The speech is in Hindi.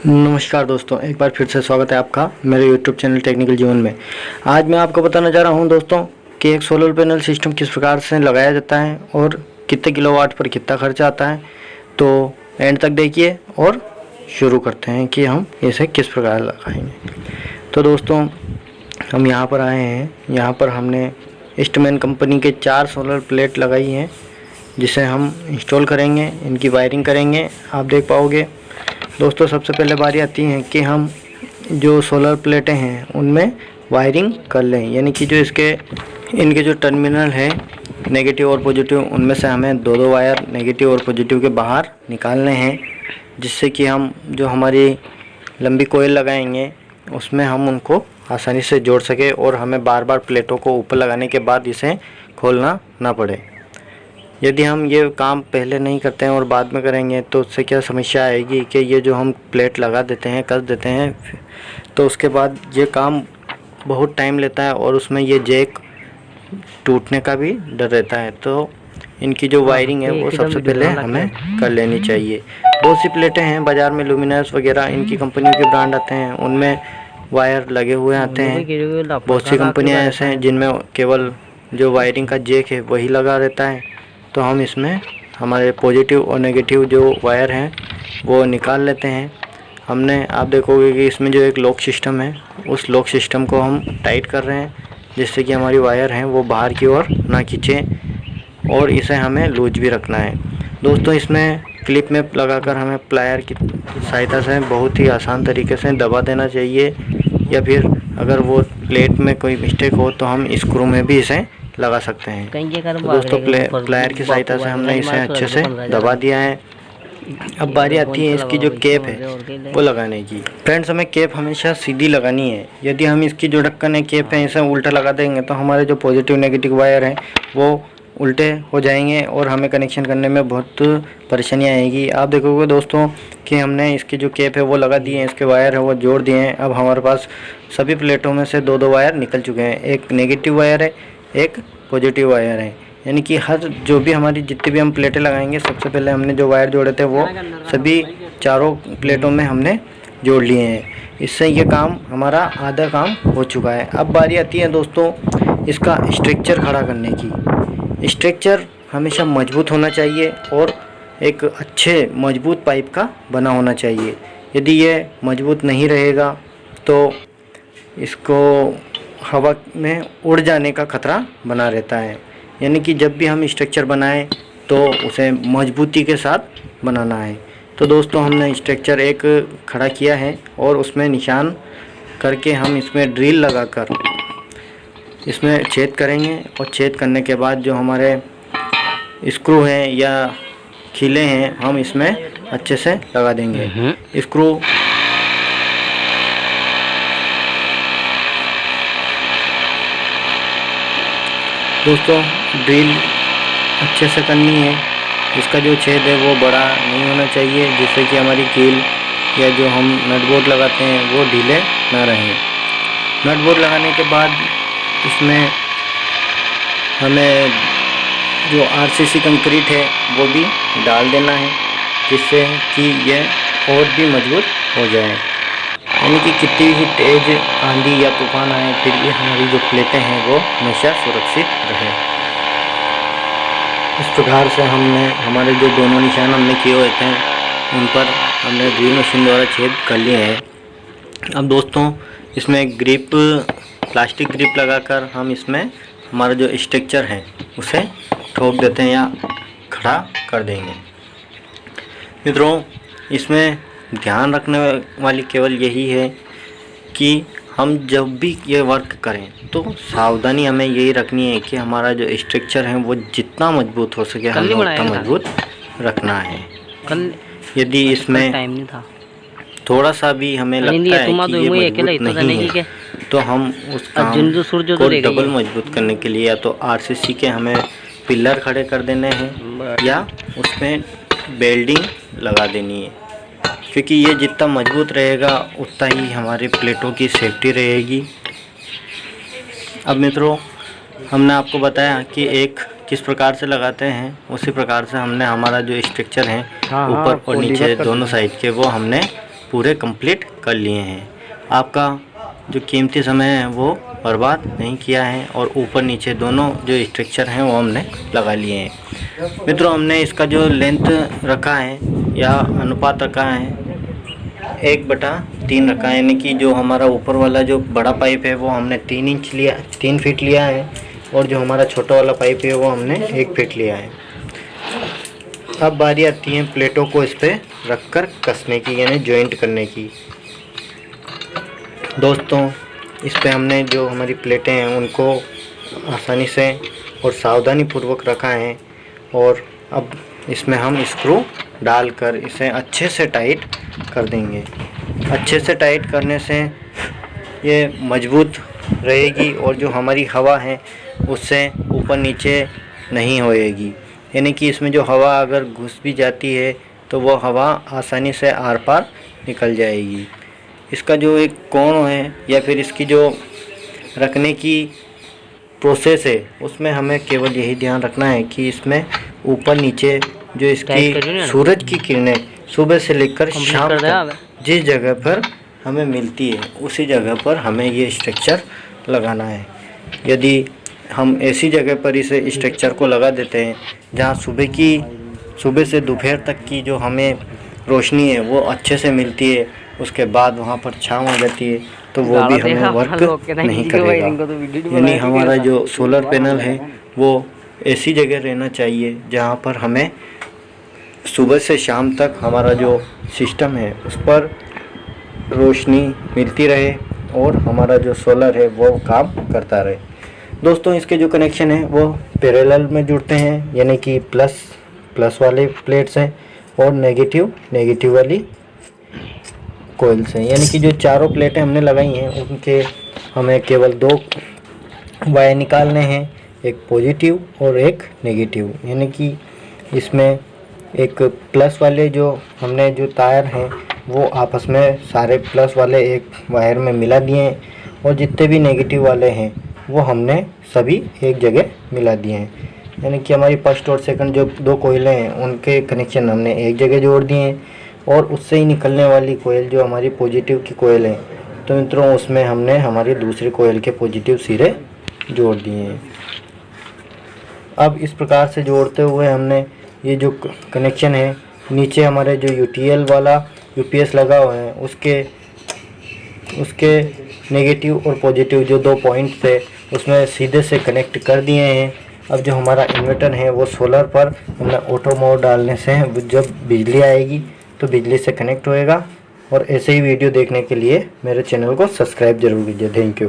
नमस्कार दोस्तों, एक बार फिर से स्वागत है आपका मेरे YouTube चैनल टेक्निकल जीवन में। आज मैं आपको बताना जा रहा हूं दोस्तों कि एक सोलर पैनल सिस्टम किस प्रकार से लगाया जाता है और कितने किलोवाट पर कितना खर्चा आता है। तो एंड तक देखिए और शुरू करते हैं कि हम इसे किस प्रकार लगाएंगे। तो दोस्तों हम यहाँ पर आए हैं। यहाँ पर हमने ईस्टमैन कंपनी के 4 सोलर प्लेट लगाई हैं जिसे हम इंस्टॉल करेंगे, इनकी वायरिंग करेंगे। आप देख पाओगे दोस्तों, सबसे पहले बारी आती है कि हम जो सोलर प्लेटें हैं उनमें वायरिंग कर लें, यानी कि जो इनके जो टर्मिनल है नेगेटिव और पॉजिटिव, उनमें से हमें दो वायर नेगेटिव और पॉजिटिव के बाहर निकालने हैं, जिससे कि हम जो हमारी लंबी कोयल लगाएंगे उसमें हम उनको आसानी से जोड़ सके और हमें बार बार प्लेटों को ऊपर लगाने के बाद इसे खोलना ना पड़े। यदि हम ये काम पहले नहीं करते हैं और बाद में करेंगे तो उससे क्या समस्या आएगी कि ये जो हम प्लेट लगा देते हैं, कस देते हैं, तो उसके बाद ये काम बहुत टाइम लेता है और उसमें ये जैक टूटने का भी डर रहता है। तो इनकी जो वायरिंग है वो सबसे पहले हमें कर लेनी चाहिए। बहुत सी प्लेटें हैं बाज़ार में, लुमिनस वगैरह इनकी कंपनियों के ब्रांड आते हैं, उनमें वायर लगे हुए आते हैं। बहुत सी कंपनियाँ ऐसे हैं जिनमें केवल जो वायरिंग का जैक है वही लगा रहता है। तो हम इसमें हमारे पॉजिटिव और नेगेटिव जो वायर हैं वो निकाल लेते हैं। आप देखोगे कि इसमें जो एक लॉक सिस्टम है, उस लॉक सिस्टम को हम टाइट कर रहे हैं जिससे कि हमारी वायर हैं वो बाहर की ओर ना खींचें, और इसे हमें लूज भी रखना है। दोस्तों इसमें क्लिप में लगाकर हमें प्लायर की सहायता से बहुत ही आसान तरीके से दबा देना चाहिए, या फिर अगर वो प्लेट में कोई मिस्टेक हो तो हम स्क्रू में भी इसे लगा सकते हैं। तो दोस्तों प्लायर की सहायता से हमने इसे अच्छे से दबा दिया है। अब बारी आती है इसकी जो कैप है वो लगाने की। फ्रेंड्स, हमें कैप हमेशा सीधी लगानी है। यदि हम इसकी जो ढक्कन है कैप है इसे उल्टा लगा देंगे तो हमारे जो पॉजिटिव नेगेटिव वायर हैं वो उल्टे हो जाएंगे और हमें कनेक्शन करने में बहुत परेशानी आएगी। आप देखोगे दोस्तों कि हमने इसकी जो कैप है वो लगा दी है, इसके वायर है वो जोड़ दिए हैं। अब हमारे पास सभी प्लेटों में से दो वायर निकल चुके हैं। एक नेगेटिव वायर है, एक पॉजिटिव वायर है, यानी कि हर जो भी हमारी जितनी भी हम प्लेटें लगाएंगे सबसे पहले हमने जो वायर जोड़े थे वो सभी चारों प्लेटों में हमने जोड़ लिए हैं। इससे ये काम हमारा आधा काम हो चुका है। अब बारी आती है दोस्तों इसका स्ट्रक्चर खड़ा करने की। स्ट्रक्चर हमेशा मजबूत होना चाहिए और एक अच्छे मजबूत पाइप का बना होना चाहिए। यदि ये मजबूत नहीं रहेगा तो इसको हवा में उड़ जाने का खतरा बना रहता है। यानी कि जब भी हम स्ट्रक्चर बनाएं तो उसे मजबूती के साथ बनाना है। तो दोस्तों हमने स्ट्रक्चर एक खड़ा किया है और उसमें निशान करके हम इसमें ड्रिल लगाकर इसमें छेद करेंगे, और छेद करने के बाद जो हमारे स्क्रू हैं या खीले हैं हम इसमें अच्छे से लगा देंगे। स्क्रू दोस्तों ड्रिल अच्छे से करनी है। इसका जो छेद है वो बड़ा नहीं होना चाहिए, जिससे कि हमारी कील या जो हम नट बोल्ट लगाते हैं वो ढीले ना रहें। नट बोल्ट लगाने के बाद इसमें हमें जो आरसीसी कंक्रीट है वो भी डाल देना है, जिससे कि यह और भी मजबूत हो जाए। यानी कि कितनी ही तेज आंधी या तूफान आए फिर भी हमारी जो प्लेटें हैं वो हमेशा सुरक्षित रहे। इस प्रकार से हमने हमारे जो दोनों निशान हमने किए हुए थे उन पर हमने ड्रिल मशीन द्वारा छेद कर लिए हैं। अब दोस्तों इसमें ग्रिप, प्लास्टिक ग्रिप लगाकर हम इसमें हमारा जो स्ट्रक्चर है उसे ठोक देते हैं या खड़ा कर देंगे। मित्रों इसमें ध्यान रखने वाली केवल यही है कि हम जब भी ये वर्क करें तो सावधानी हमें यही रखनी है कि हमारा जो स्ट्रक्चर है वो जितना मजबूत हो सके हमें उतना मजबूत रखना है। यदि इसमें थोड़ा सा भी हमें लगता है कि ये मजबूत नहीं है तो हम उस काम को डबल मजबूत करने के लिए या तो आरसीसी के हमें पिलर खड़े कर देने हैं या उसमें बेल्डिंग लगा देनी है, क्योंकि ये जितना मजबूत रहेगा उतना ही हमारी प्लेटों की सेफ्टी रहेगी। अब मित्रों हमने आपको बताया कि एक किस प्रकार से लगाते हैं, उसी प्रकार से हमने हमारा जो स्ट्रक्चर है ऊपर और नीचे दोनों साइड के वो हमने पूरे कंप्लीट कर लिए हैं। आपका जो कीमती समय है वो बर्बाद नहीं किया है और ऊपर नीचे दोनों जो स्ट्रक्चर हैं वो हमने लगा लिए हैं। मित्रों, हमने इसका जो लेंथ रखा है या अनुपात रखा है 1/3 रखा है, यानी कि जो हमारा ऊपर वाला जो बड़ा पाइप है वो हमने 3 फीट लिया है और जो हमारा छोटा वाला पाइप है वो हमने 1 फीट लिया है। अब बारी आती है प्लेटों को इस पर रख कर कसने की, यानी जॉइंट करने की। दोस्तों, इस पे हमने जो हमारी प्लेटें हैं उनको आसानी से और सावधानी पूर्वक रखा है और अब इसमें हम स्क्रू डालकर इसे अच्छे से टाइट कर देंगे। अच्छे से टाइट करने से ये मजबूत रहेगी और जो हमारी हवा है उससे ऊपर नीचे नहीं होएगी, यानी कि इसमें जो हवा अगर घुस भी जाती है तो वो हवा आसानी से आर पार निकल जाएगी। इसका जो एक कोण है या फिर इसकी जो रखने की प्रोसेस है उसमें हमें केवल यही ध्यान रखना है कि इसमें ऊपर नीचे जो इसकी सूरज की किरणें सुबह से लेकर शाम तक जिस जगह पर हमें मिलती है उसी जगह पर हमें ये स्ट्रक्चर लगाना है। यदि हम ऐसी जगह पर इस स्ट्रक्चर को लगा देते हैं जहाँ सुबह से दोपहर तक की जो हमें रोशनी है वो अच्छे से मिलती है, उसके बाद वहाँ पर छाँव आ जाती है, तो वो भी हमें वर्क नहीं करेगा। यानी हमारा जो सोलर पैनल है वो ऐसी जगह रहना चाहिए जहाँ पर हमें सुबह से शाम तक हमारा जो सिस्टम है उस पर रोशनी मिलती रहे और हमारा जो सोलर है वो काम करता रहे। दोस्तों, इसके जो कनेक्शन है वो पैरेलल में जुड़ते हैं, यानी कि प्लस वाले प्लेट्स हैं और नेगेटिव वाली कोयल्स हैं। यानी कि जो चारों प्लेटें हमने लगाई हैं उनके हमें केवल 2 वायर निकालने हैं, एक पॉजिटिव और एक नेगेटिव। यानी कि इसमें एक प्लस वाले जो हमने जो तार हैं वो आपस में सारे प्लस वाले एक वायर में मिला दिए हैं और जितने भी नेगेटिव वाले हैं वो हमने सभी एक जगह मिला दिए हैं। यानी कि हमारी फर्स्ट और सेकंड जो 2 कोयलें हैं उनके कनेक्शन हमने एक जगह जोड़ दिए हैं और उससे ही निकलने वाली कोयल जो हमारी पॉजिटिव की कोयल है तो मित्रों उसमें हमने हमारी दूसरी कोयल के पॉजिटिव सिरे जोड़ दिए हैं। अब इस प्रकार से जोड़ते हुए हमने ये जो कनेक्शन है नीचे हमारे जो यूटीएल वाला यूपीएस लगा हुआ है उसके नेगेटिव और पॉजिटिव जो 2 पॉइंट थे उसमें सीधे से कनेक्ट कर दिए हैं। अब जो हमारा इन्वर्टर है वो सोलर पर हमने ऑटो मोड डालने से जब बिजली आएगी तो बिजली से कनेक्ट होएगा। और ऐसे ही वीडियो देखने के लिए मेरे चैनल को सब्सक्राइब जरूर कीजिए। Thank you.